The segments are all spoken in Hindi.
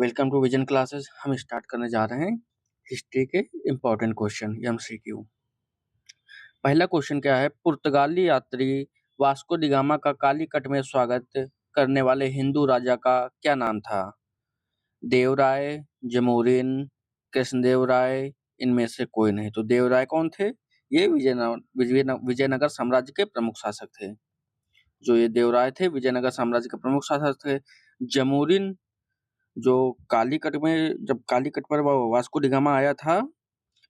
Welcome to vision classes. हम स्टार्ट करने जा रहे हैं हिस्ट्री के इम्पोर्टेंट क्वेश्चन एमसीक्यू। पहला क्वेश्चन क्या है? पुर्तगाली यात्री वास्को डी गामा का कालीकट में स्वागत करने वाले हिंदू राजा का क्या नाम था? देवराय, जमोरिन, कृष्णदेवराय, इनमें से कोई नहीं। तो देवराय कौन थे? ये विजयनगर साम्राज्य के प्रमुख शासक थे। जो ये देवराय थे विजयनगर साम्राज्य के प्रमुख शासक थे। जमोरिन जो कालीकट में, जब कालीकट पर वास्को डी गामा आया था,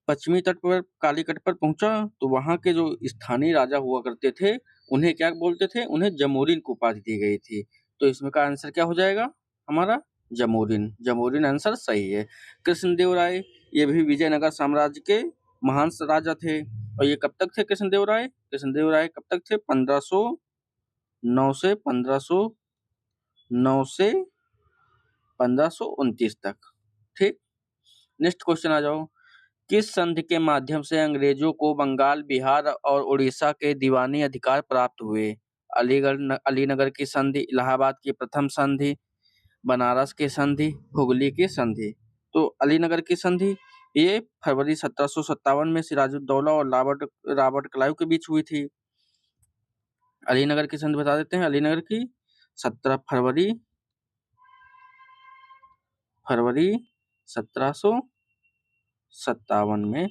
पश्चिमी तट पर कालीकट पर पहुंचा, तो वहां के जो स्थानीय राजा हुआ करते थे उन्हें क्या बोलते थे? उन्हें जमोरिन को उपाधि दी गई थी। तो इसमें का आंसर क्या हो जाएगा हमारा? जमोरिन। जमोरिन आंसर सही है। कृष्णदेव राय, ये भी विजयनगर साम्राज्य के महान राजा थे। और ये कब तक थे कृष्णदेव राय? कृष्णदेव राय कब तक थे? 1509 से 1529 तक। ठीक। नेक्स्ट क्वेश्चन आ जाओ। किस संधि के माध्यम से अंग्रेजों को बंगाल, बिहार और उड़ीसा के दीवानी अधिकार प्राप्त हुए? अलीनगर की संधि, इलाहाबाद की प्रथम संधि, बनारस की संधि, हुगली की संधि। तो अलीनगर की संधि ये फरवरी 1757 में सिराजुद्दौला और रॉबर्ट क्लाइव के बीच हुई थी। अलीनगर की संधि बता देते हैं। अलीनगर की 17 फरवरी 1757 में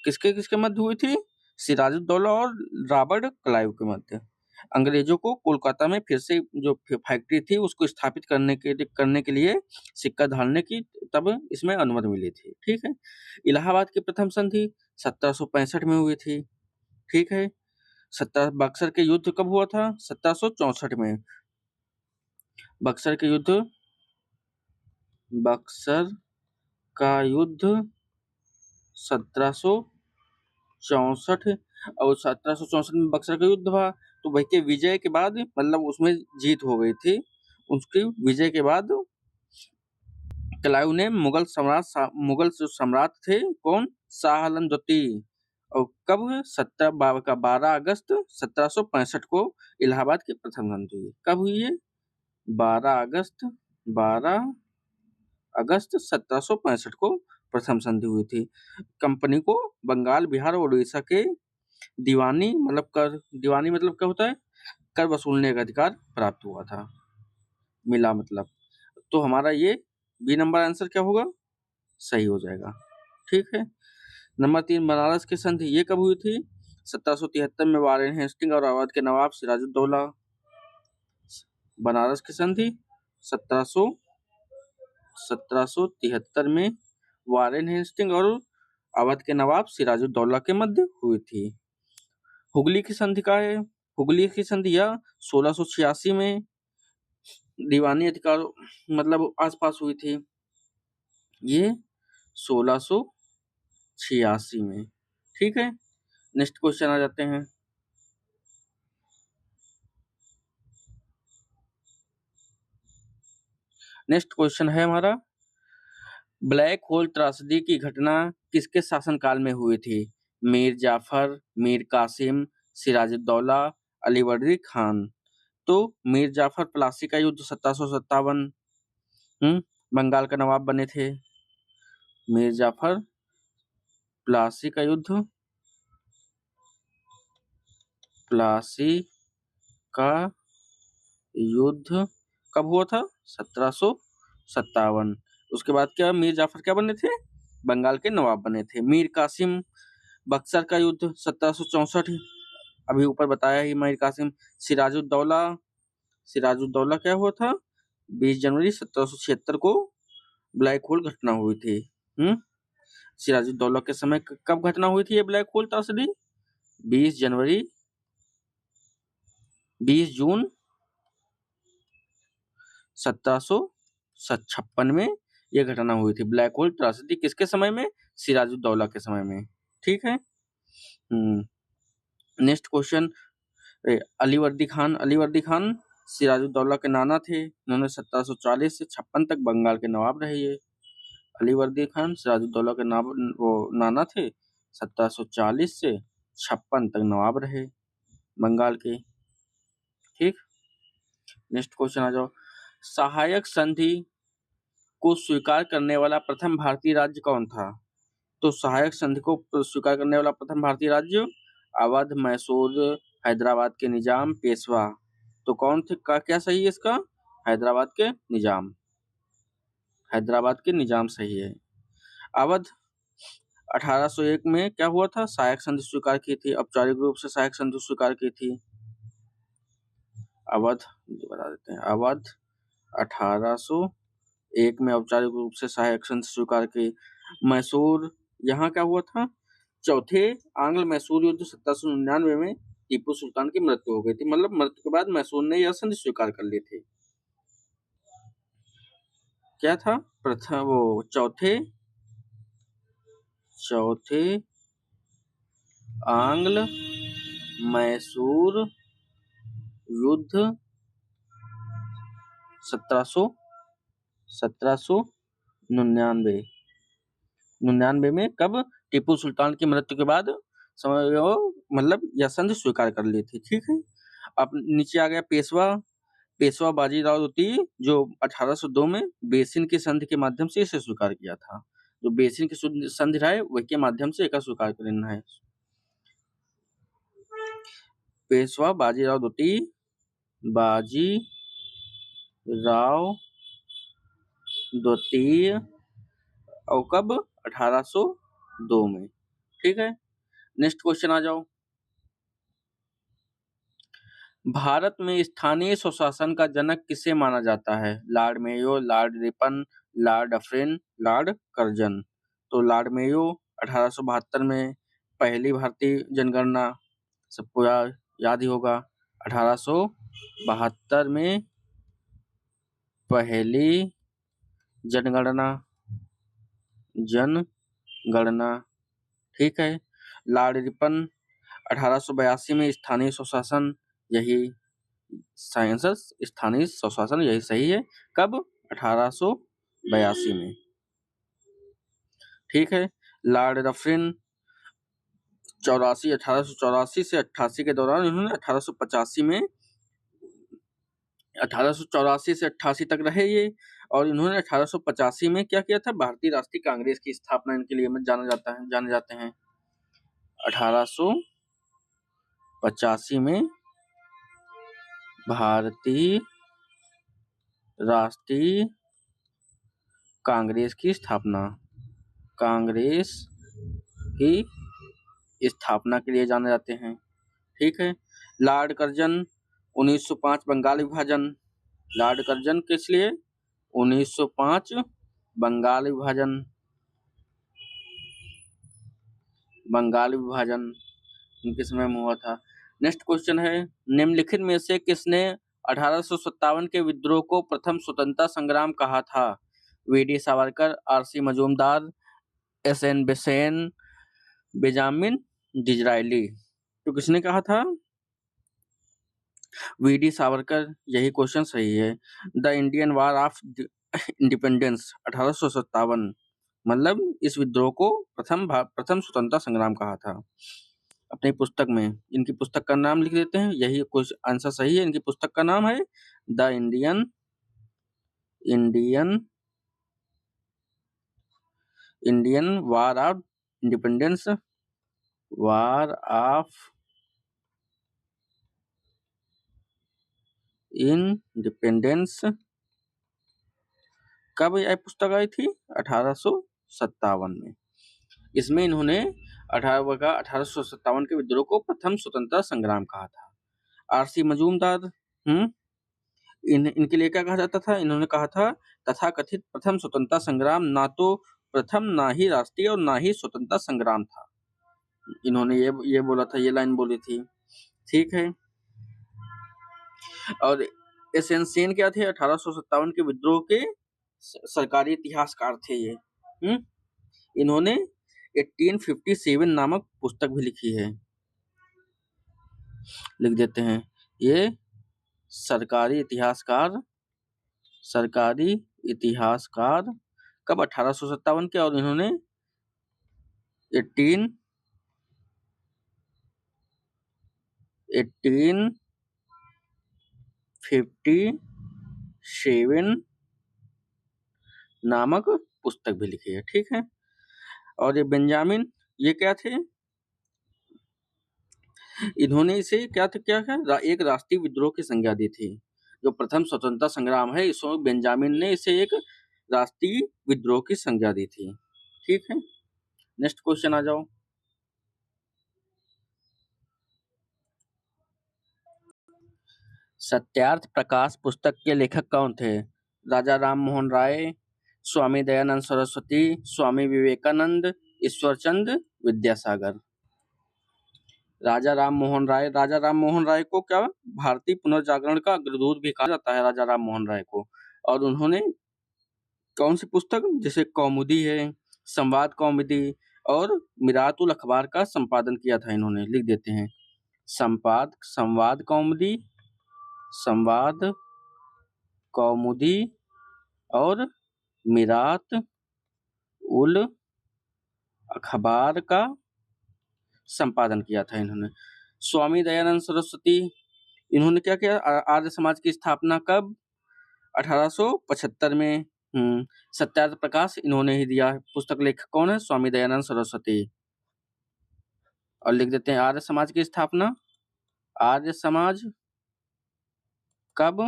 किसके किसके मध्य हुई थी? सिराजुद्दौला और रॉबर्ट क्लाइव के मध्य। अंग्रेजों को कोलकाता में फिर से जो फैक्ट्री थी उसको स्थापित करने के लिए सिक्का ढालने की तब इसमें अनुमति मिली थी। ठीक है। इलाहाबाद की प्रथम संधि 1765 में हुई थी। ठीक है। बक्सर के युद्ध कब हुआ था? 1764 में। बक्सर का युद्ध 1764, और 1764 में बक्सर का युद्ध हुआ। तो भाई के विजय के बाद, मतलब उसमें जीत हो गई थी। उसकी विजय के बाद क्लाइव ने मुगल जो सम्राट थे, कौन? शाह आलम द्वितीय। और कब? 12 अगस्त 1765 को इलाहाबाद की प्रथम संधि हुई। कब हुई है? 12 अगस्त 1765 को प्रथम संधि हुई थी। कंपनी को बंगाल, बिहार और उड़ीसा के दीवानी मतलब क्या होता है? कर वसूलने का अधिकार प्राप्त हुआ था, मिला मतलब। तो हमारा ये बी नंबर आंसर क्या होगा? सही हो जाएगा। ठीक है। नंबर 3, बनारस की संधि ये कब हुई थी? 1773 में वारेन हेस्टिंग और अवध के नवाब सिराजुद्दौला। बनारस की संधि 1773 में वारेन हेस्टिंग और अवध के नवाब सिराजुद्दौला के मध्य हुई थी। हुगली की संधि का है। हुगली की संधि या 1686 में दीवानी अधिकार मतलब आसपास हुई थी। ये 1686 में। ठीक है। नेक्स्ट क्वेश्चन आ जाते हैं। नेक्स्ट क्वेश्चन है हमारा, ब्लैक होल त्रासदी की घटना किसके शासनकाल में हुई थी? मीर जाफर, मीर कासिम, सिराजुद्दौला, अलीवर्दी खान। तो मीर जाफर प्लासी का युद्ध 1757, बंगाल का नवाब बने थे। मीर जाफर प्लासी का युद्ध, प्लासी का युद्ध कब हुआ था? 1757। उसके बाद क्या मीर जाफर क्या बने थे? बंगाल के नवाब बने थे। मीर कासिम, बक्सर का युद्ध 1764, अभी ऊपर बताया ही मीर कासिम। सिराजुद्दौला, सिराजुद्दौला क्या हुआ था? 20 जनवरी 1776 को ब्लैक होल घटना हुई थी। सिराजुद्दौला के समय कब घटना हुई थी ये ब्लैक होल त्रासदी? 20 जून 1756 में यह घटना हुई थी। ब्लैक होल त्रासदी किसके समय में? सिराजुद्दौला के समय में। ठीक है। नेक्स्ट क्वेश्चन, अलीवर्दी खान सिराजुद्दौला के नाना थे। इन्होंने 1740 से 56 तक बंगाल के नवाब रहे। ये अलीवर्दी खान सिराजुद्दौला के नाना थे। 1740 से 56 तक नवाब रहे बंगाल के। ठीक। नेक्स्ट क्वेश्चन आ जाओ। सहायक संधि को स्वीकार करने वाला प्रथम भारतीय राज्य कौन था? तो सहायक संधि को स्वीकार करने वाला प्रथम भारतीय राज्य अवध, मैसूर, हैदराबाद के निजाम, पेशवा। तो कौन थे का क्या सही है इसका? हैदराबाद के निजाम। हैदराबाद के निजाम सही है। अवध 1801 में क्या हुआ था? सहायक संधि स्वीकार की थी, औपचारिक रूप से सहायक संधि स्वीकार की थी। अवध बता देते हैं, अवध 1801 में औपचारिक रूप से सहायक संधि स्वीकार की। मैसूर, यहाँ क्या हुआ था? चौथे आंग्ल मैसूर युद्ध 1799 में टीपू सुल्तान की मृत्यु हो गई थी, मतलब मृत्यु के बाद मैसूर ने यह संधि स्वीकार कर ली थी। क्या था? प्रथम वो चौथे आंग्ल मैसूर युद्ध 1799 में कब? टीपू सुल्तान की मृत्यु के बाद मतलब यह संधि स्वीकार कर ली थी। ठीक है। अब नीचे आ गया पेशवा बाजीराव द्वितीय, जो 1802 में बेसिन की संधि के माध्यम से इसे स्वीकार किया था। जो बेसिन की संधि रहा है वही के माध्यम से एक स्वीकार करना है। पेशवा बाजीराव द्वितीय, और कब? 1802 में। ठीक है। नेक्स्ट क्वेश्चन आ जाओ। भारत में स्थानीय स्वशासन का जनक किसे माना जाता है? Lord Mayo, Lord Ripon, lord Dufferin, Lord Curzon. तो लॉर्ड मेयो 1872 में पहली भारतीय जनगणना, सबको याद ही होगा। 1872 में पहली जनगणना। ठीक है। लॉर्ड रिपन 1882 में स्थानीय स्वशासन, यही स्थानीय स्वशासन यही सही है। कब? 1882 में। ठीक है। लॉर्ड डफरिन 1884 से 88 के दौरान इन्होंने 1884 से 88 तक रहे ये, और इन्होंने 1885 में क्या किया था? भारतीय राष्ट्रीय कांग्रेस की स्थापना इनके लिए जाने जाते हैं। 1885 में भारतीय राष्ट्रीय कांग्रेस की स्थापना के लिए जाने जाते हैं। ठीक है। लॉर्ड कर्जन 1905 बंगाल विभाजन। लॉर्ड कर्जन किस लिए? 1905 बंगाल विभाजन इनके समय में हुआ था। नेक्स्ट क्वेश्चन है, निम्नलिखित में से किसने 1857 के विद्रोह को प्रथम स्वतंत्रता संग्राम कहा था? VD Savarkar, RC Majumdar, SN Besant, Benjamin Disraeli. तो किसने कहा था? वीडी सावरकर, यही क्वेश्चन सही है। The Indian war of independence 1857, मतलब इस विद्रोह को प्रथम स्वतंत्रता संग्राम कहा था। अपनी पुस्तक में इनकी पुस्तक का नाम लिख देते हैं, यही क्वेश्चन आंसर सही है। इनकी पुस्तक का नाम है the Indian war of independence, कब यह पुस्तक आई थी? 1857 में। इसमें इन्होंने 1857 के विद्रोह को प्रथम स्वतंत्रता संग्राम कहा था। आरसी मजूमदार इनके लिए क्या कहा जाता था? इन्होंने कहा था तथाकथित प्रथम स्वतंत्रता संग्राम ना तो प्रथम, ना ही राष्ट्रीय और ना ही स्वतंत्रता संग्राम था। इन्होंने ये बोला था, ये लाइन बोली थी। ठीक है। और एसएन सेन क्या थे? 1857 के विद्रोह के सरकारी इतिहासकार थे ये। इन्होंने 1857 नामक पुस्तक भी लिखी है, लिख देते हैं। ये सरकारी इतिहासकार कब? 1857 के, और इन्होंने 1857 नामक पुस्तक भी लिखी है। ठीक है। और ये बेंजामिन, ये क्या थे? इन्होंने इसे क्या है, एक राष्ट्रीय विद्रोह की संज्ञा दी थी। जो प्रथम स्वतंत्रता संग्राम है, इसमें बेंजामिन ने इसे एक राष्ट्रीय विद्रोह की संज्ञा दी थी। ठीक है। नेक्स्ट क्वेश्चन आ जाओ। सत्यार्थ प्रकाश पुस्तक के लेखक कौन थे? राजा राम मोहन राय, स्वामी दयानंद सरस्वती, स्वामी विवेकानंद, ईश्वरचंद विद्यासागर। राजा राम मोहन राय को क्या भारतीय पुनर्जागरण का अग्रदूत भी कहा जाता है, राजा राम मोहन राय को। और उन्होंने कौन सी पुस्तक, जैसे कौमुदी है, संवाद कौमुदी और मिरातुल अखबार का संपादन किया था इन्होंने, लिख देते हैं। संवाद कौमुदी, संवाद कौमुदी और मिरात उल अखबार का संपादन किया था इन्होंने। स्वामी दयानंद सरस्वती, इन्होंने क्या किया? आर्य समाज की स्थापना कब? 1875 में। सत्यार्थ प्रकाश इन्होंने ही दिया। पुस्तक लेखक कौन है? स्वामी दयानंद सरस्वती। और लिख देते हैं आर्य समाज की स्थापना, आर्य समाज कब?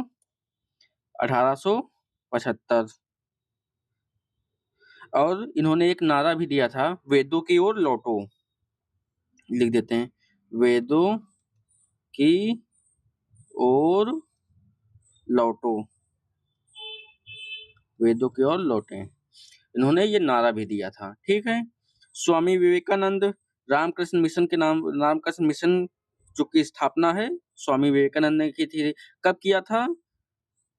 1875। और इन्होंने एक नारा भी दिया था, वेदों की ओर लौटो। लिख देते हैं वेदों की ओर लौटो, वेदों की ओर लौटे। इन्होंने ये नारा भी दिया था। ठीक है। स्वामी विवेकानंद, रामकृष्ण मिशन के रामकृष्ण मिशन जो की स्थापना है स्वामी विवेकानंद ने की थी। कब किया था?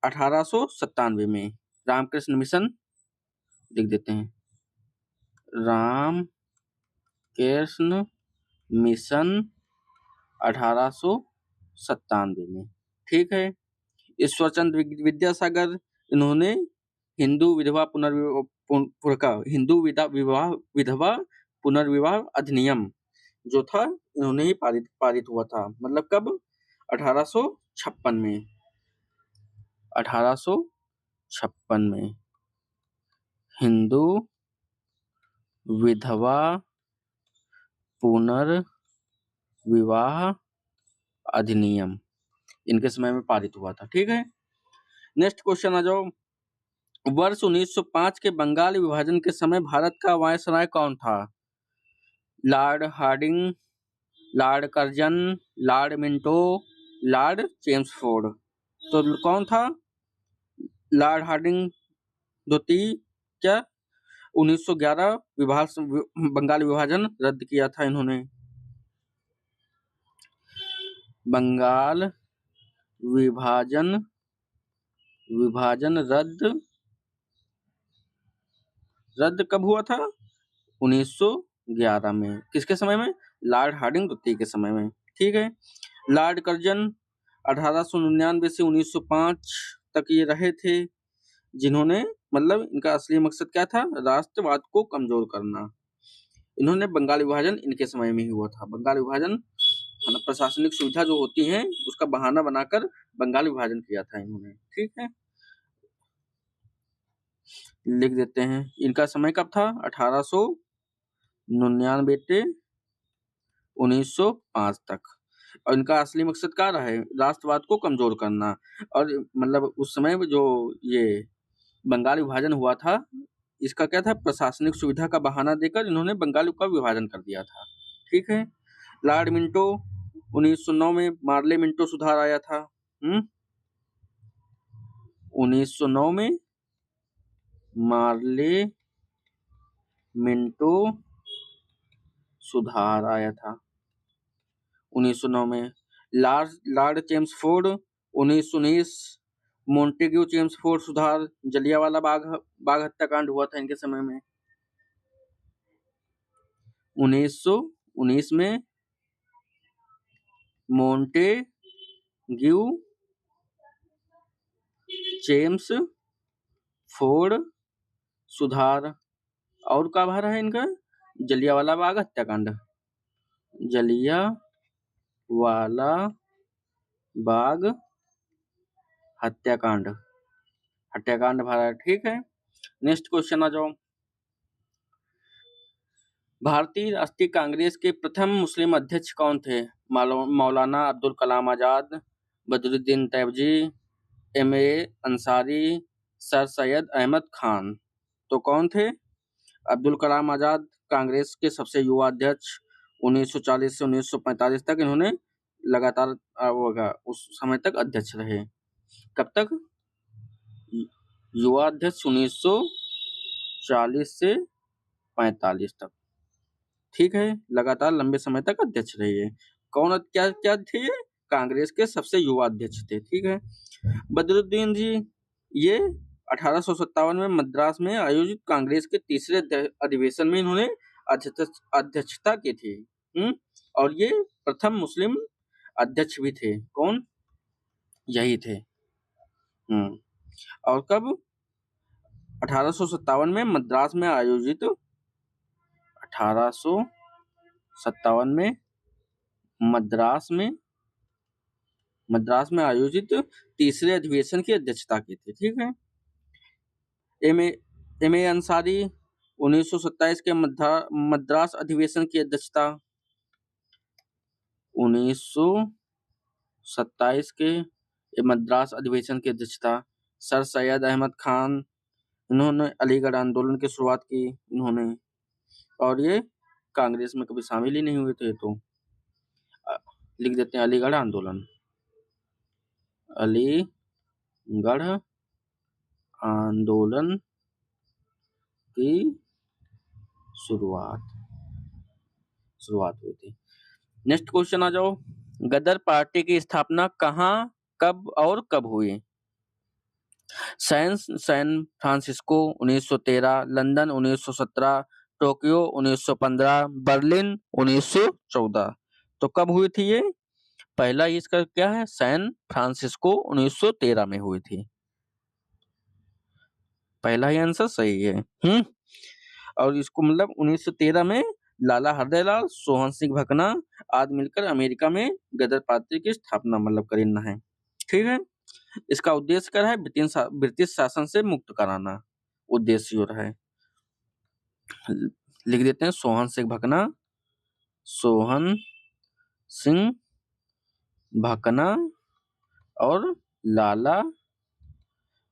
1897 में। रामकृष्ण मिशन लिख देते हैं, राम कृष्ण मिशन 1897 में। ठीक है। ईश्वरचंद विद्यासागर, इन्होंने हिंदू विधवा विधवा पुनर्विवाह अधिनियम जो था, इन्होंने ही पारित हुआ था। मतलब कब? 1856 में। 1856 में हिंदू विधवा पुनर्विवाह अधिनियम इनके समय में पारित हुआ था। ठीक है। नेक्स्ट क्वेश्चन आ जाओ। वर्ष 1905 के बंगाल विभाजन के समय भारत का वायसराय कौन था? Lord Hardinge, lord Curzon, lord Minto, lord Chelmsford. तो कौन था? लॉर्ड हार्डिंग द्वितीय। क्या 1911 बंगाल विभाजन रद्द किया था इन्होंने। बंगाल विभाजन रद्द कब हुआ था? 1911 में। किसके समय में? लॉर्ड हार्डिंग द्वितीय के समय में। ठीक है। लॉर्ड कर्जन 1899 से 1905 तक ये रहे थे, जिन्होंने मतलब इनका असली मकसद क्या था? राष्ट्रवाद को कमजोर करना। इन्होंने बंगाल विभाजन इनके समय में ही हुआ था। बंगाल विभाजन प्रशासनिक सुविधा जो होती है उसका बहाना बनाकर बंगाल विभाजन किया था इन्होंने। ठीक है। लिख देते हैं इनका समय कब था? 1899 से 1905 तक। और इनका असली मकसद क्या रहा है? राष्ट्रवाद को कमजोर करना। और मतलब उस समय जो ये बंगाल विभाजन हुआ था, इसका क्या था? प्रशासनिक सुविधा का बहाना देकर इन्होंने बंगाल का विभाजन कर दिया था। ठीक है। लॉर्ड मिंटो 1909 में मार्ले मिंटो सुधार आया था। 1909 में मार्ले मिंटो सुधार आया था। 1909 में लॉर्ड चेम्सफोर्ड 1919, मोंटेग्यू चेम्सफोर्ड सुधार, जलियांवाला बाग हत्याकांड हुआ था इनके समय में। 1919 में मोंटेग्यू चेम्सफोर्ड सुधार। और क्या भरा है इनका? जलियांवाला बाग हत्याकांड, जलियांवाला बाग हत्याकांड भरा है। ठीक है। नेक्स्ट क्वेश्चन आ जाओ। भारतीय राष्ट्रीय कांग्रेस के प्रथम मुस्लिम अध्यक्ष कौन थे? मौलाना अब्दुल कलाम आजाद, बदरुद्दीन तैयबजी, एम.ए. अंसारी, सर सैयद अहमद खान। तो कौन थे? अब्दुल कलाम आजाद कांग्रेस के सबसे युवा अध्यक्ष, 1940 से 1945 तक इन्होंने लगातार उस समय तक अध्यक्ष रहे। कब तक? युवा अध्यक्ष 1940 से 45 तक। ठीक है, लगातार लंबे समय तक अध्यक्ष रहे ये। कौन क्या क्या थे ये? कांग्रेस के सबसे युवा अध्यक्ष थे। ठीक है। बदरुद्दीन जी ये 1857 में मद्रास में आयोजित कांग्रेस के तीसरे अधिवेशन में इन्होंने अध्यक्षता की थी। और ये प्रथम मुस्लिम अध्यक्ष भी थे। कौन? यही थे। और कब? 1857 में मद्रास में आयोजित 1857 में मद्रास में आयोजित तीसरे अधिवेशन की अध्यक्षता की थी। ठीक है। एम.ए. अंसारी 1927 के मद्रास अधिवेशन की अध्यक्षता, 1927 के मद्रास अधिवेशन की अध्यक्षता। सर सैयद अहमद खान इन्होंने अलीगढ़ आंदोलन की शुरुआत की इन्होंने, और ये कांग्रेस में कभी शामिल ही नहीं हुए थे। तो लिख देते हैं अलीगढ़ आंदोलन। अलीगढ़ आंदोलन की शुरुआत हुई थी। नेक्स्ट क्वेश्चन आ जाओ। गदर पार्टी की स्थापना कहाँ, कब और कब हुई? San Francisco 1913, London 1917, Tokyo 1915, Berlin 1914। तो कब हुई थी ये? पहला इसका क्या है? सैन फ्रांसिस्को 1913 में हुई थी। पहला ही आंसर सही है। और इसको मतलब 1913 में लाला हरदयाल, सोहन सिंह भकना आदि मिलकर अमेरिका में गदर पार्टी की स्थापना मतलब करना है। ठीक है। इसका उद्देश्य क्या है? ब्रिटिश शासन से मुक्त कराना उद्देश्य हो रहा है। लिख देते हैं सोहन सिंह भकना और लाला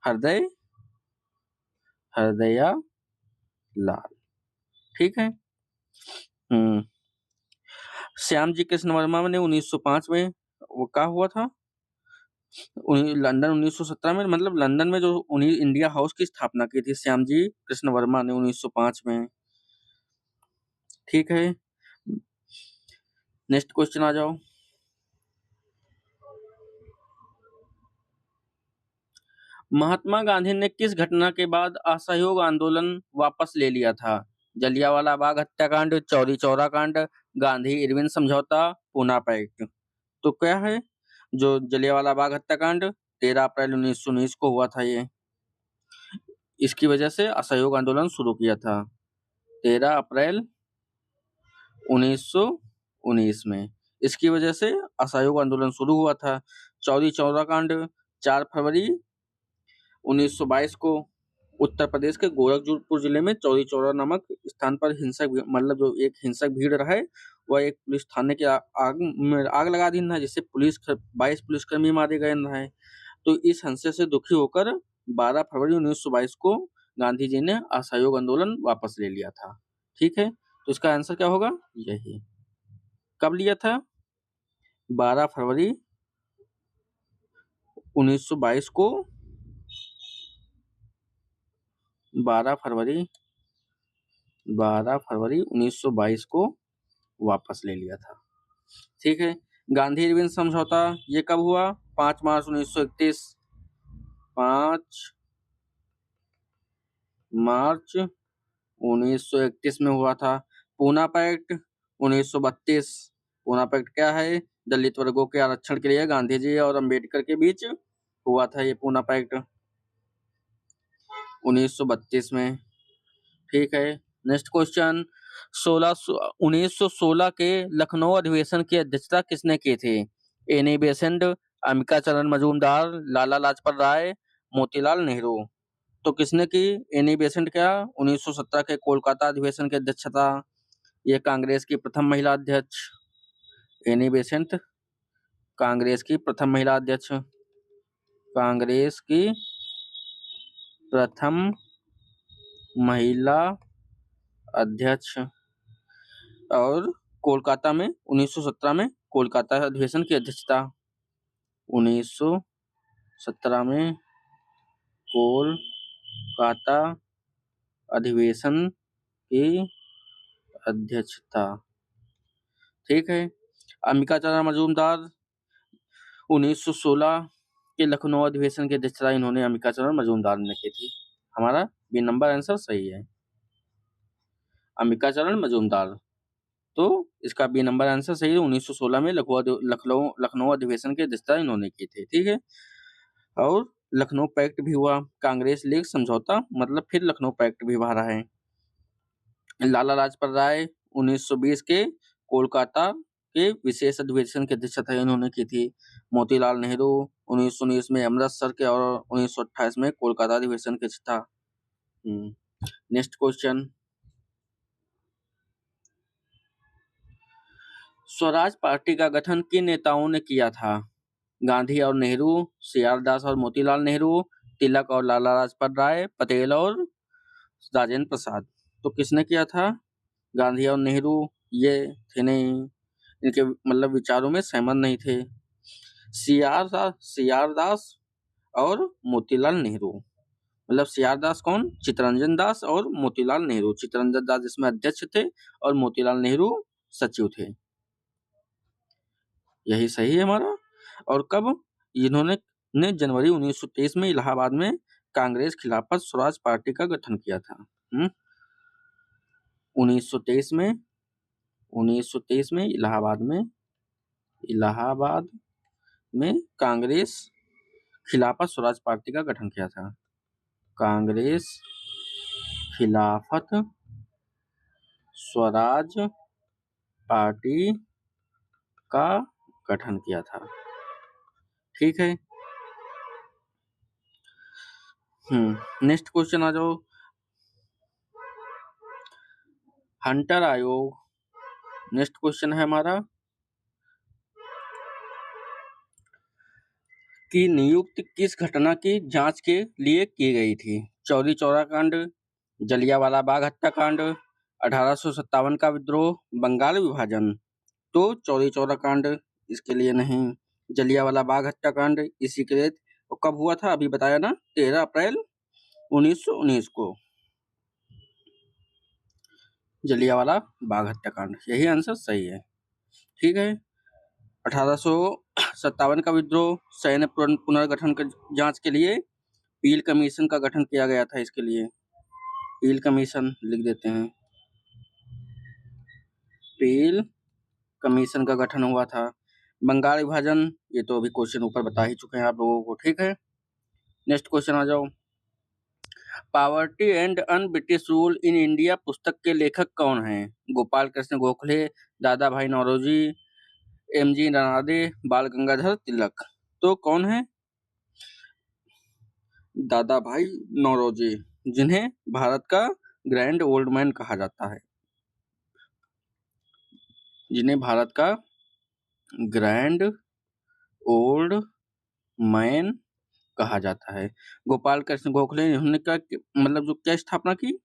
हरदयाल। ठीक है। श्यामजी कृष्ण वर्मा ने 1905 में वो क्या हुआ था? लंदन 1917 में, मतलब लंदन में जो उन्हीं इंडिया हाउस की स्थापना की थी श्यामजी कृष्ण वर्मा ने 1905 में। ठीक है। नेक्स्ट क्वेश्चन आ जाओ। महात्मा गांधी ने किस घटना के बाद असहयोग आंदोलन वापस ले लिया था? जलियांवाला बाग हत्याकांड, चौरी चौरा कांड, गांधी इरविन समझौता, पूना पैक्ट। तो क्या है? जो जलियांवाला बाग हत्याकांड 13 अप्रैल 1919 को हुआ था ये। इसकी वजह से असहयोग आंदोलन शुरू किया था 13 अप्रैल 1919 में। इसकी वजह से असहयोग आंदोलन शुरू हुआ था। चौरी चौरा कांड 4 फरवरी 1922 को उत्तर प्रदेश के गोरखपुर जिले में चौरी चौरा नामक स्थान पर मतलब जो एक हिंसक भीड़ रहा है, वह एक पुलिस थाने के आग लगा दी है, जिससे 22 पुलिसकर्मी मारे गए हैं। तो इस हिंसे से दुखी होकर 12 फरवरी 1922 को गांधी जी ने असहयोग आंदोलन वापस ले लिया था। ठीक है। तो इसका आंसर क्या होगा? यही। कब लिया था? 12 फरवरी 1922 को 12 फरवरी 1922 को वापस ले लिया था। ठीक है। गांधी इरविन समझौता ये कब हुआ? 5 मार्च 1931। 5 मार्च 1931 में हुआ था। पूना पैक्ट 1932। पूना पैक्ट क्या है? दलित वर्गों के आरक्षण के लिए गांधी जी और अंबेडकर के बीच हुआ था ये पूना पैक्ट 1932 में। ठीक है। Next question. 1916 के लखनऊ अधिवेशन की अध्यक्षता किसने की थी? एनी बेसेंट, अंबिका चरण मजूमदार, लाला लाजपत राय, मोतीलाल नेहरू। तो किसने की? एनी बेसेंट क्या 1917 के कोलकाता अधिवेशन की अध्यक्षता। ये कांग्रेस की प्रथम महिला अध्यक्ष। एनी बेसेंट कांग्रेस की प्रथम महिला अध्यक्ष। कांग्रेस की प्रथम महिला अध्यक्ष। और कोलकाता में 1917 में कोलकाता अधिवेशन की अध्यक्षता। 1917 में कोलकाता अधिवेशन की अध्यक्षता। ठीक है। अंबिका चंद्र मजूमदार 1916 के लखनऊ अधिवेशन की अध्यक्षता इन्होंने अंबिका चंद्र मजूमदार ने की थी। हमारा बी नंबर आंसर सही है, अंबिका चरण मजूमदार। तो इसका बी नंबर आंसर सही है। 1916 में लखनऊ अधिवेशन की अध्यक्षता इन्होंने की थी। ठीक है। और लखनऊ पैक्ट भी हुआ, कांग्रेस लीग समझौता, मतलब फिर लखनऊ पैक्ट भी बाहर है। लाला लाजपत राय 1920 के कोलकाता के विशेष अधिवेशन की अध्यक्षता इन्होंने की थी। मोतीलाल नेहरू 1919 में अमृतसर के और 1928 में कोलकाता अधिवेशन की अध्यक्षता। नेक्स्ट क्वेश्चन, स्वराज पार्टी का गठन किन नेताओं ने किया था? गांधी और नेहरू, सी.आर. दास और मोतीलाल नेहरू, तिलक और लाला लाजपत राय, पटेल और राजेंद्र प्रसाद। तो किसने किया था? गांधी और नेहरू ये थे नहीं, इनके मतलब विचारों में सहमत नहीं थे। सी.आर. दास और मोतीलाल नेहरू, मतलब सी.आर. दास कौन? चित्तरंजन दास और मोतीलाल नेहरू। चित्तरंजन दास इसमें अध्यक्ष थे और मोतीलाल नेहरू सचिव थे। यही सही है हमारा। और कब? इन्होंने जनवरी 1923 में इलाहाबाद में कांग्रेस खिलाफत स्वराज पार्टी का गठन किया था। 1923 में इलाहाबाद में कांग्रेस खिलाफत स्वराज पार्टी का गठन किया था। कांग्रेस खिलाफत स्वराज पार्टी का गठन किया था। ठीक है। नेक्स्ट क्वेश्चन आ जाओ। हंटर आयोग, नेक्स्ट क्वेश्चन है हमारा की नियुक्ति किस घटना की जांच के लिए की गई थी? चौरी चौरा कांड, जलियांवाला बाग हत्याकांड, 1857 का विद्रोह, बंगाल विभाजन। तो चौरी चौरा कांड इसके लिए नहीं, जलियांवाला बाग हत्याकांड इसी के लिए। तो कब हुआ था? अभी बताया ना, 13 अप्रैल 1919 को जलियांवाला बाग हत्याकांड। यही आंसर सही है। ठीक है। 1857 का विद्रोह, सैन्य पुनर्गठन की जांच के लिए पील कमीशन का गठन किया गया था। इसके लिए पील कमीशन लिख देते हैं, पील कमीशन का गठन हुआ था। बंगाल विभाजन, ये तो अभी क्वेश्चन ऊपर बता ही चुके हैं आप लोगों को। ठीक है। नेक्स्ट क्वेश्चन आ जाओ। Poverty and un British rule in India पुस्तक के लेखक कौन हैं? गोपाल कृष्ण गोखले, दादा भाई नौरोजी, एम.जी. रनादे, बाल गंगाधर तिलक। तो कौन है? दादा भाई नौरोजी, जिन्हें भारत का ग्रैंड ओल्ड मैन कहा जाता है, जिन्हें भारत का ग्रैंड ओल्ड मैन कहा जाता है। गोपाल कृष्ण गोखले इन्होंने क्या मतलब जो क्या स्थापना की?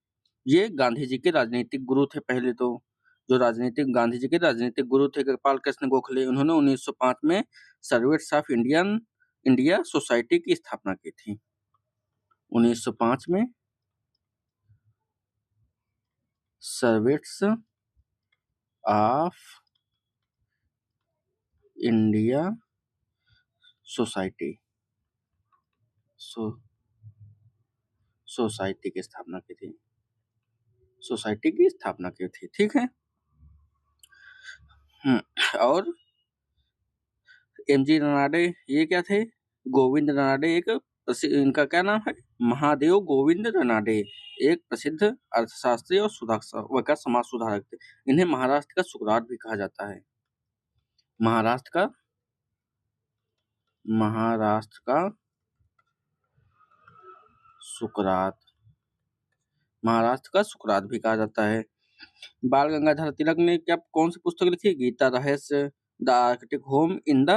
ये गांधी जी के राजनीतिक गुरु थे। पहले तो जो गांधी जी के राजनीतिक गुरु थे गोपाल कृष्ण गोखले, उन्होंने 1905 में सर्वेंट्स ऑफ इंडिया सोसाइटी की स्थापना की थी। 1905 में servants of India society society की स्थापना की थी। ठीक है। और एम.जी. रनाडे ये क्या थे? गोविंद रनाडे एक इनका क्या नाम है? महादेव गोविंद रनाडे, एक प्रसिद्ध अर्थशास्त्री और समाज सुधारक थे। इन्हें महाराष्ट्र का सुकरात भी कहा जाता है। महाराष्ट्र का सुकरात, महाराष्ट्र का सुकरात भी कहा जाता है। बाल गंगाधर तिलक ने क्या कौन सी पुस्तक लिखी? गीता रहस्य, the Arctic home in the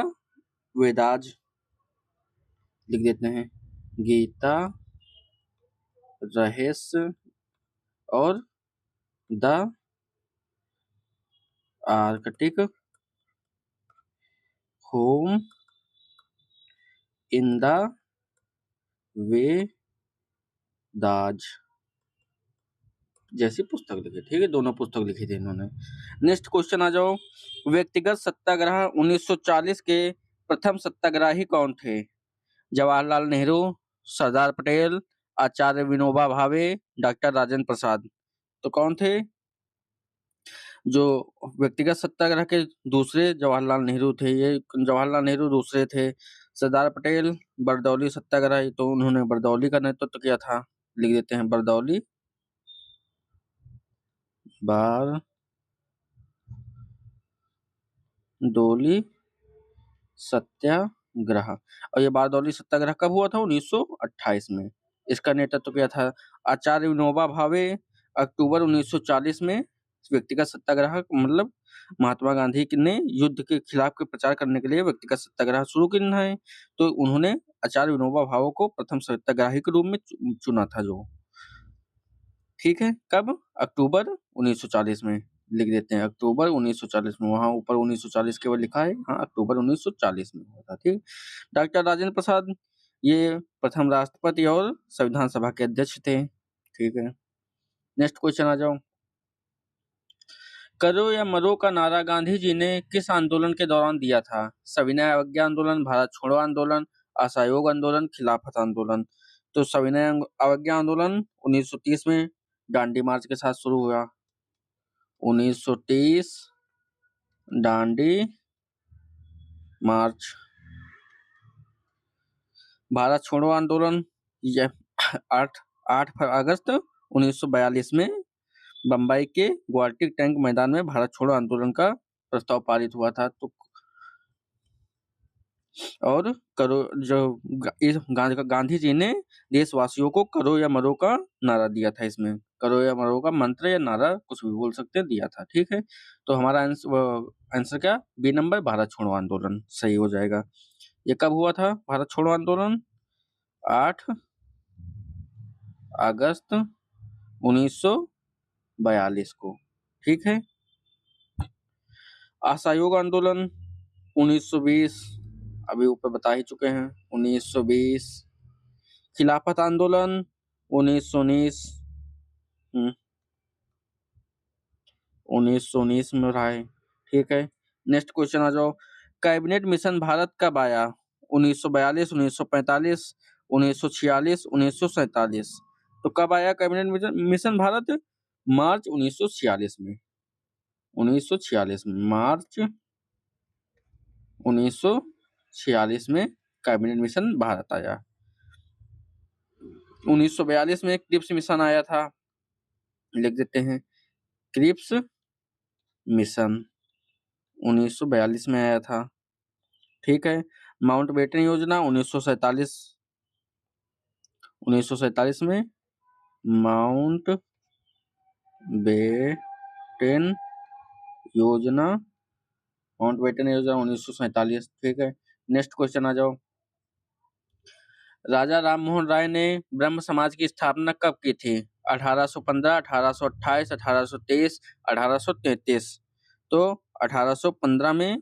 Vedas, लिख देते हैं गीता रहस्य और the Arctic home in the Vedas जैसी पुस्तक लिखी। ठीक है, दोनों पुस्तक लिखी थी इन्होंने। नेक्स्ट क्वेश्चन आ जाओ। व्यक्तिगत सत्याग्रह 1940 के प्रथम सत्याग्रही कौन थे? जवाहरलाल नेहरू, सरदार पटेल, आचार्य विनोबा भावे, डॉक्टर राजेंद्र प्रसाद। तो कौन थे जो व्यक्तिगत सत्याग्रह के दूसरे? जवाहरलाल नेहरू थे। ये जवाहरलाल नेहरू दूसरे थे। सरदार पटेल बरदौली सत्याग्रह, तो उन्होंने बरदौली का नेतृत्व किया था, लिख देते हैं बरदौली बारदौली सत्याग्रह। और ये बारदौली सत्याग्रह कब हुआ था? 1928 में। इसका नेतृत्व किया था आचार्य विनोबा भावे। अक्टूबर 1940 में व्यक्तिगत सत्याग्रह मतलब महात्मा गांधी ने युद्ध के खिलाफ के प्रचार करने के लिए व्यक्तिगत सत्याग्रह शुरू किया है, तो उन्होंने आचार्य विनोबा भावे को प्रथम सत्याग्रही के रूप में चुना था जो। ठीक है, कब? अक्टूबर 1940 में, लिख देते हैं अक्टूबर 1940 में। वहां ऊपर 1940 केवल लिखा है, हाँ अक्टूबर 1940 में हुआ था। ठीक। डॉक्टर राजेंद्र प्रसाद ये प्रथम राष्ट्रपति और संविधान सभा के अध्यक्ष थे। ठीक है, नेक्स्ट क्वेश्चन आ जाओ। करो या मरो का नारा गांधी जी ने किस आंदोलन के दौरान दिया था? सविनय अवज्ञा आंदोलन, भारत छोड़ो आंदोलन, असहयोग आंदोलन, खिलाफत आंदोलन। तो सविनय अवज्ञा आंदोलन 1930 में दांडी मार्च के साथ शुरू हुआ। 1930 दांडी मार्च। भारत छोड़ो आंदोलन यह 8 अगस्त 1942 में बंबई के ग्वाल्टी टैंक मैदान में भारत छोड़ो आंदोलन का प्रस्ताव पारित हुआ था। तो और करो जो इस गांधी जी ने देशवासियों को करो या मरो का नारा दिया था। इसमें करो या मरो का मंत्र या नारा कुछ भी बोल सकते हैं, दिया था। ठीक है, तो हमारा आंसर क्या? बी नंबर, भारत छोड़ो आंदोलन सही हो जाएगा। ये कब हुआ था भारत छोड़ो आंदोलन? 8 अगस्त 1942 को। ठीक है, असहयोग आंदोलन 1920, अभी ऊपर बता ही चुके हैं 1920। खिलाफत आंदोलन 1919, 1919 में रहा है। ठीक है, नेक्स्ट क्वेश्चन आ जाओ। कैबिनेट मिशन भारत कब आया? 1942, 1945, 1946, 1947। तो कब आया कैबिनेट मिशन भारत? मार्च 1946 में। 1946 में, मार्च 1946 में कैबिनेट मिशन भारत आया। 1942 में क्रिप्स मिशन आया था, लिख देते हैं क्रिप्स मिशन 1942 में आया था। ठीक है, माउंटबेटन योजना 1947 में माउंट बेटन योजना 1947। ठीक है, नेक्स्ट क्वेश्चन आ जाओ। राजा राममोहन राय ने ब्रह्म समाज की स्थापना कब की थी? 1815, 1828, 1823, 1833। तो 1815 में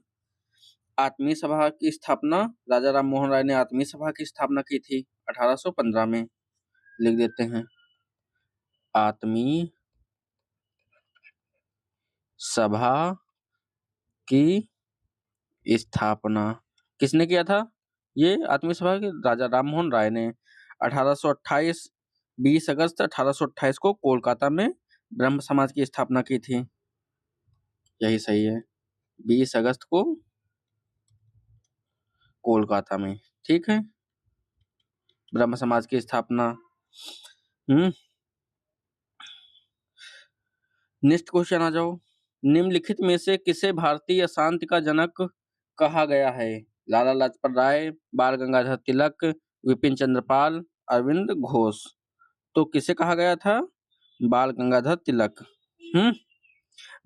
आत्मीय सभा की स्थापना, राजा राममोहन राय ने आत्मीय सभा की स्थापना की थी 1815 में, लिख देते हैं आत्मीय सभा की स्थापना किसने किया था? ये आत्मीय सभा के राजा राममोहन राय ने 1828 20 अगस्त 1828 को कोलकाता में ब्रह्म समाज की स्थापना की थी। यही सही है, 20 अगस्त को कोलकाता में। ठीक है, ब्रह्म समाज की स्थापना। नेक्स्ट क्वेश्चन आ जाओ। निम्नलिखित में से किसे भारतीय अशांति का जनक कहा गया है? लाला लाजपत राय, बाल गंगाधर तिलक, विपिन चंद्र पाल, अरविंद घोष। तो किसे कहा गया था? बाल गंगाधर तिलक।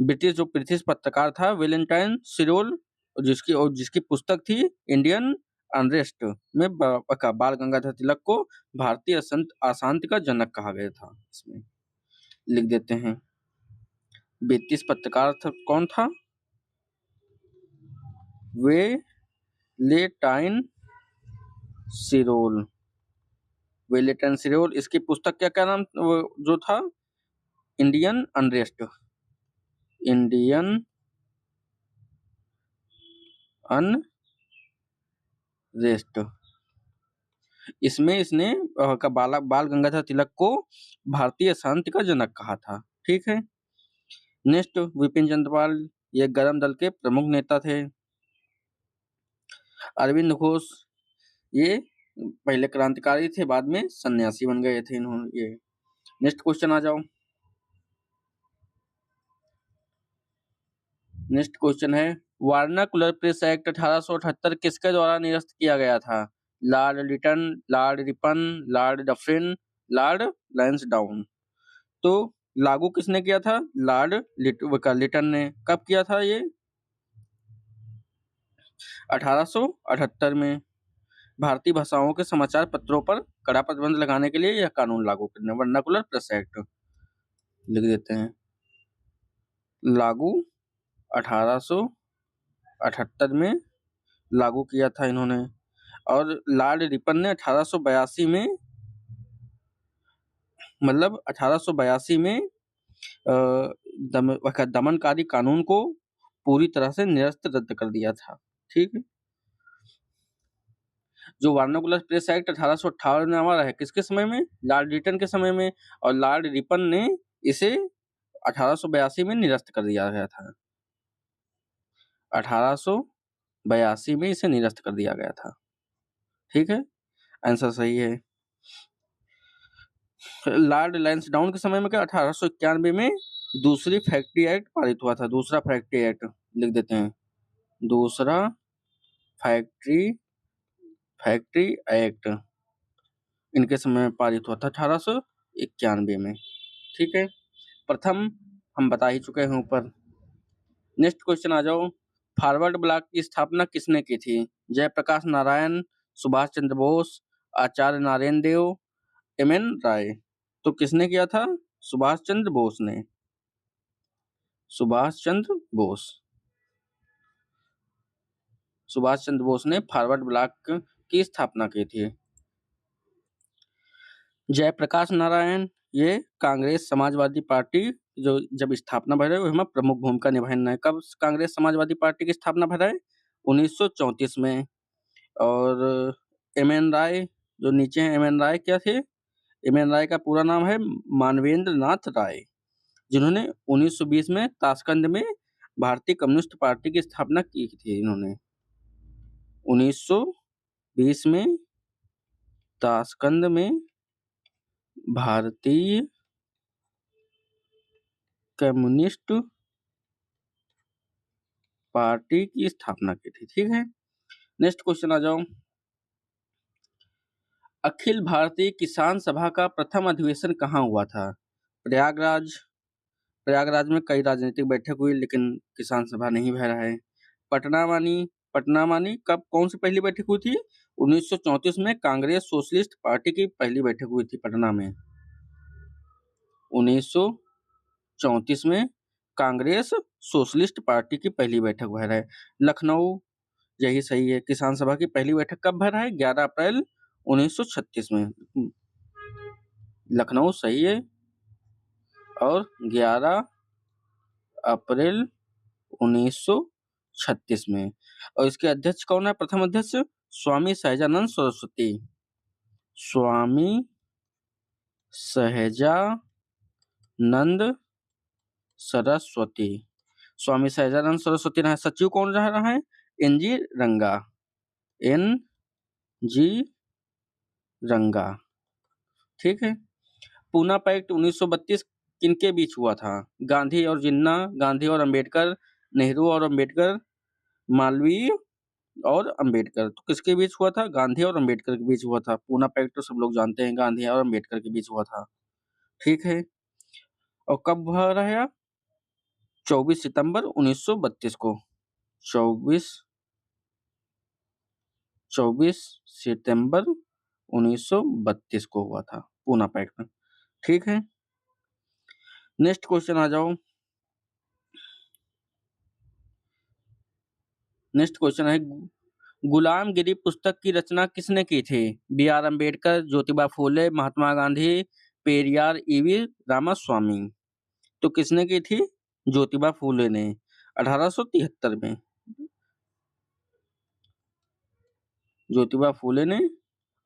ब्रिटिश पत्रकार था वेलेंटाइन सिरोल, जिसकी पुस्तक थी इंडियन अनरेस्ट में बाल गंगाधर तिलक को भारतीय अशांति का जनक कहा गया था। इसमें लिख देते हैं। ब्रिटिश पत्रकार कौन था? वेलेंटाइन सिरोल। वेलेंटाइन सिरोल। इसकी पुस्तक क्या नाम जो था? Indian unrest. Indian unrest. इसमें इसने बाल गंगाधर तिलक को भारतीय शांति का जनक कहा था। ठीक है। नेक्स्ट, विपिन चंद्र पाल, ये गरम दल के प्रमुख नेता थे। अरविंद घोष, ये पहले क्रांतिकारी थे, बाद में सन्यासी बन गए थे इन्होंने। ये नेक्स्ट क्वेश्चन आ जाओ। नेक्स्ट क्वेश्चन है, वर्नाकुलर प्रेस एक्ट 1878 किसके द्वारा निरस्त किया गया था? Lord Lytton, lord Ripon, lord Dufferin, lord Lansdowne. तो लागू किसने किया था? लॉर्ड लिटन ने। कब किया था ये? 1878 में। भारतीय भाषाओं के समाचार पत्रों पर कड़ा प्रतिबंध लगाने के लिए यह कानून लागू करने, वर्नाकुलर प्रेस एक्ट लिख देते हैं। लागू 1878 में लागू किया था इन्होंने। और लॉर्ड रिपन ने 1882 में, मतलब 1882 में दमनकारी कानून को पूरी तरह से निरस्त रद्द कर दिया था। ठीक है। जो वर्नाकुलर प्रेस एक्ट 1858 में हमारा है, किसके समय में? लॉर्ड लिटन के समय में। और लॉर्ड रिपन ने इसे 1882 में निरस्त कर दिया गया था। 1882 में इसे निरस्त कर दिया गया था। ठीक है, आंसर सही है। लॉर्ड लैंसडाउन के समय में क्या? 1891 में दूसरी फैक्ट्री एक्ट पारित हुआ था। दूसरा फैक्ट्री एक्ट लिख देते हैं। दूसरा फैक्ट्री एक्ट इनके समय में पारित हुआ था 1891 में। ठीक है। प्रथम हम बता ही चुके हैं ऊपर। नेक्स्ट क्वेश्चन आ जाओ। फॉरवर्ड ब्लॉक की स्थापना किसने की थी? जयप्रकाश नारायण, सुभाष चंद्र बोस, आचार्य नारायण देव, एम.एन. राय। तो किसने किया था? सुभाष चंद्र बोस ने। सुभाष चंद्र बोस ने फॉरवर्ड ब्लॉक की स्थापना की थी। जयप्रकाश नारायण, ये कांग्रेस समाजवादी पार्टी जो जब स्थापना भर रहे उसमें प्रमुख भूमिका निभाना है। कब कांग्रेस समाजवादी पार्टी की स्थापना भर है? 1934 में। और एम.एन. राय जो नीचे हैं, एम.एन. राय क्या थे? एम.एन. राय का पूरा नाम है मानवेंद्र नाथ राय, जिन्होंने 1920 में ताशकंद में भारतीय कम्युनिस्ट पार्टी की स्थापना की थी। इन्होंने 1920 में ताशकंद में भारतीय कम्युनिस्ट पार्टी की स्थापना की थी। ठीक है। नेक्स्ट क्वेश्चन आ जाओ। अखिल भारतीय किसान सभा का प्रथम अधिवेशन कहाँ हुआ था? प्रयागराज में कई राजनीतिक बैठक हुई, लेकिन किसान सभा नहीं भर रहा है। पटना मानी कब कौन सी पहली बैठक हुई थी? 1934 में कांग्रेस सोशलिस्ट पार्टी की पहली बैठक हुई थी पटना में। 1934 में कांग्रेस सोशलिस्ट पार्टी की पहली बैठक भर है। लखनऊ, यही सही है। किसान सभा की पहली बैठक कब भर है? 11 अप्रैल 1936 में। लखनऊ सही है। और 11 अप्रैल 1936 में। और इसके अध्यक्ष कौन है? प्रथम अध्यक्ष स्वामी सहजानंद सरस्वती। स्वामी सहजानंद सरस्वती रहे। सचिव कौन रहा है? एन.जी. रंगा। ठीक है। पूना पैक्ट 1932 किनके बीच हुआ था? गांधी और जिन्ना, गांधी और अंबेडकर, नेहरू और अंबेडकर, मालवीय और अंबेडकर। तो किसके बीच हुआ था? गांधी और अंबेडकर के बीच हुआ था। पूना पैक्ट तो सब लोग जानते हैं, गांधी और अंबेडकर के बीच हुआ था। ठीक है। और कब हुआ रहा? 24 सितंबर 1932 को। 24 24 सितंबर 1932 को हुआ था पूना पैक्ट में। ठीक है। नेक्स्ट क्वेश्चन आ जाओ। नेक्स्ट क्वेश्चन है, गुलामगिरी पुस्तक की रचना किसने की थी? B R Ambedkar, Jyotiba Phule, Mahatma Gandhi, Periyar EV Ramaswamy. तो किसने की थी? ज्योतिबा फूले ने 1873 में। ज्योतिबा फूले ने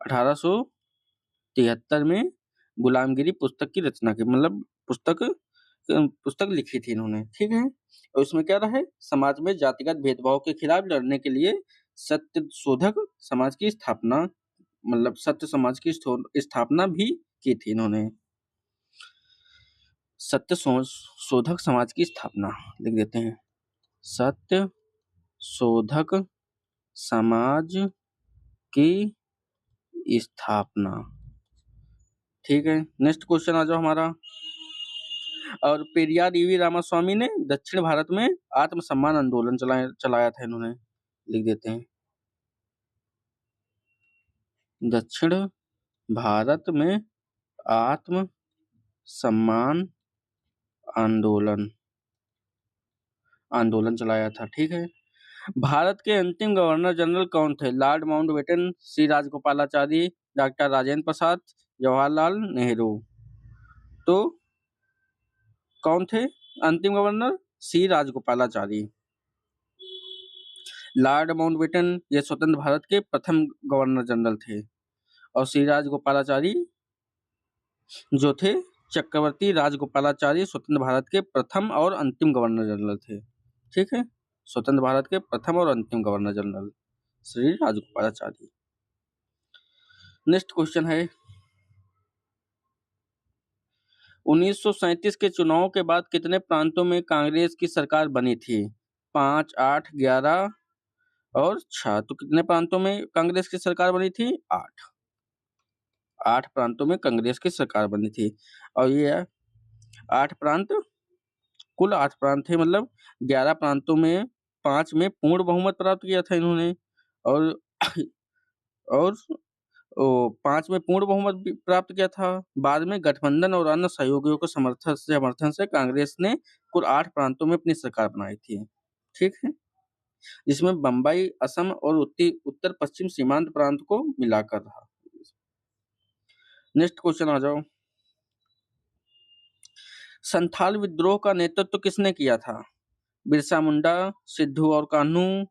1873 में गुलामगिरी पुस्तक की रचना की, मतलब पुस्तक लिखी थी इन्होंने। ठीक है। और इसमें क्या रहा है? समाज में जातिगत भेदभाव के खिलाफ लड़ने के लिए सत्य शोधक समाज की स्थापना, मतलब सत्य समाज की स्थापना भी की थी इन्होंने। सत्य शोधक समाज की स्थापना लिख देते हैं। सत्य शोधक समाज की स्थापना। ठीक है। नेक्स्ट क्वेश्चन आ जाओ हमारा। और पेरियार ईवी रामास्वामी ने दक्षिण भारत में आत्मसम्मान आंदोलन चलाया था इन्होंने। लिख देते हैं। दक्षिण भारत में आत्म सम्मान आंदोलन चलाया था। ठीक है। भारत के अंतिम गवर्नर जनरल कौन थे? लॉर्ड माउंटबेटन, सी राजगोपालाचारी, डॉक्टर राजेंद्र प्रसाद, जवाहरलाल नेहरू। तो कौन थे अंतिम गवर्नर? सी राजगोपालाचारी। लॉर्ड माउंटबेटन ये स्वतंत्र भारत के प्रथम गवर्नर जनरल थे, और सी राजगोपालाचारी जो थे, चक्रवर्ती राजगोपालाचारी स्वतंत्र भारत के प्रथम और अंतिम गवर्नर जनरल थे। ठीक है। स्वतंत्र भारत के प्रथम और अंतिम governor general Shri Rajagopalachari. Next question है, 1937 के चुनाव के बाद कितने प्रांतों में कांग्रेस की सरकार बनी थी? 5, 8, 11 और 6। तो कितने प्रांतों में कांग्रेस की सरकार बनी थी? 8 प्रांतों में कांग्रेस की सरकार बनी थी। और ये 8 प्रांत, कुल 8 प्रांत थे, मतलब 11 प्रांतों में 5 में पूर्ण बहुमत प्राप्त किया था इन्होंने, और और 5 में पूर्ण बहुमत भी प्राप्त किया था। बाद में गठबंधन और अन्य सहयोगियों के समर्थन से कांग्रेस ने कुल 8 प्रांतों में अपनी सरकार बनाई थी। ठीक है। जिसमें बम्बई, असम और उत्तर पश्चिम सीमांत प्रांत को मिलाकर रहा। नेक्स्ट क्वेश्चन आ जाओ। संथाल विद्रोह का नेतृत्व किसने किया था? बिरसा मुंडा, सिद्धू और कान्हू,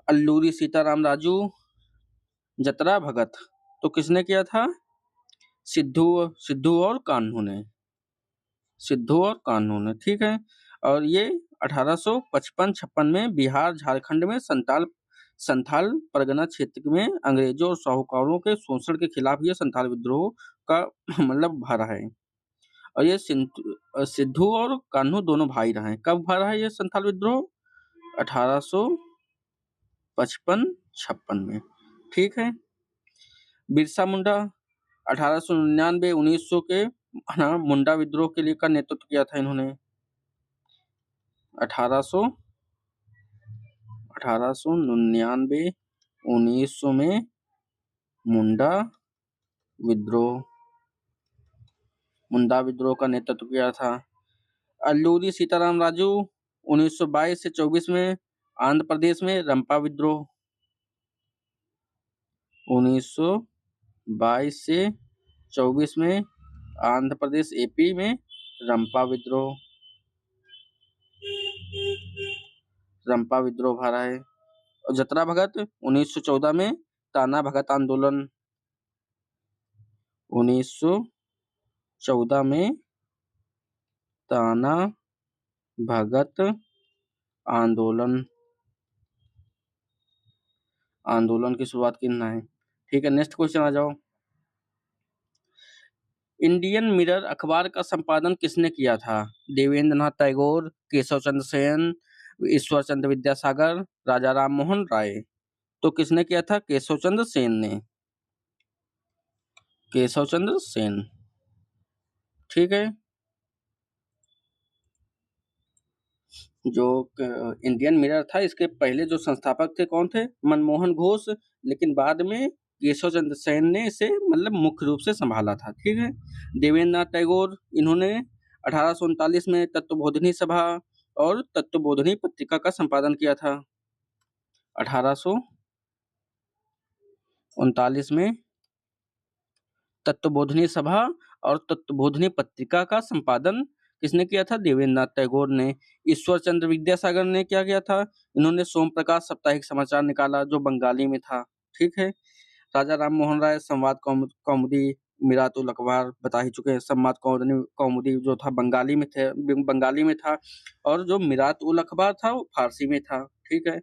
अल्लूरी सीताराम राजू, जतरा भगत। तो किसने किया था? सिद्धू सिद्धू और कान्हू ने। सिद्धू और कान्हू ने। ठीक है। और ये 1855-56 में बिहार झारखंड में संथाल परगना क्षेत्र में अंग्रेजों और साहूकारों के शोषण के खिलाफ ये संथाल विद्रोह का मतलब भरा है। और ये सिद्धू और कान्हू दोनों भाई रहे हैं। कब भरा है ये संथाल विद्रोह? 1855-56 में। ठीक है। बिरसा मुंडा 1899-1900 के मुंडा विद्रोह के लिए का नेतृत्व किया था इन्होंने। 1899-1900 में मुंडा विद्रोह का नेतृत्व किया था। अल्लूरी सीताराम राजू 1922 से 24 में आंध्र प्रदेश में रंपा विद्रोह। 1922 से 24 में आंध्र प्रदेश एपी में रंपा विद्रोह भरा है। और जतरा भगत 1914 में ताना भगत आंदोलन। 1914 में ताना भगत आंदोलन की शुरुआत कितना है? ठीक है। नेक्स्ट क्वेश्चन आ जाओ। इंडियन मिरर अखबार का संपादन किसने किया था? देवेंद्र नाथ टैगोर, केशव चंद्र सेन, ईश्वर चंद्र विद्यासागर, राजा राम मोहन राय। तो किसने किया था? केशव चंद्र सेन ने। केशव चंद्र सेन, ठीक है। जो इंडियन मिरर था, इसके पहले जो संस्थापक थे कौन थे? मनमोहन घोष। लेकिन बाद में केशव चंद्र सेन ने इसे मतलब मुख्य रूप से संभाला था, ठीक है। देवेंद्रनाथ टैगोर, इन्होंने 1839 में तत्वबोधिनी सभा और तत्वबोधिनी पत्रिका का संपादन किया था। 1839 में तत्वबोधिनी सभा और तत्वबोधिनी पत्रिका का संपादन किसने किया था? देवेंद्रनाथ टैगोर ने। ईश्वर चंद्र विद्यासागर ने क्या किया था? इन्होंने सोम प्रकाश साप्ताहिक समाचार निकाला, जो बंगाली में था, ठीक है। राजा राम मोहन राय संवाद कौमुदी, मिरात उल अखबार बता ही चुके हैं। संवाद कौमुदी जो था बंगाली में था, और जो मिरात उल अखबार था वो फारसी में था, ठीक है।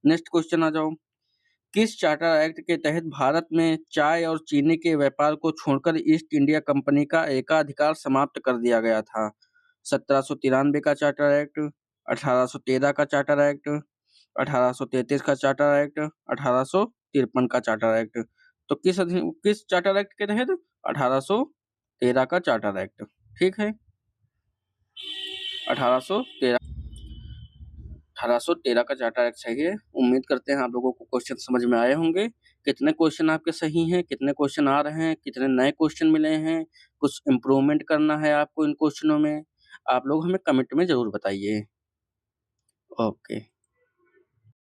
नेक्स्ट क्वेश्चन आ जाओ। किस चार्टर एक्ट के तहत भारत में चाय और चीनी के व्यापार को छोड़कर ईस्ट इंडिया कंपनी का एकाधिकार समाप्त कर दिया गया था? 1793 का चार्टर एक्ट, 1813 का चार्टर एक्ट, 1833 का चार्टर एक्ट, 1853 का चार्टर एक्ट। तो किस चार्टर एक्ट के तहत? 1813 का चार्टर एक्ट, ठीक है। 1813 1813 का चार्टर एक्ट सही है। उम्मीद करते हैं आप लोगों को क्वेश्चन समझ में आए होंगे। कितने क्वेश्चन आपके सही हैं, कितने क्वेश्चन आ रहे हैं, कितने नए क्वेश्चन मिले हैं, कुछ इम्प्रूवमेंट करना है आपको इन क्वेश्चनों में, आप लोग हमें कमेंट में जरूर बताइए। ओके।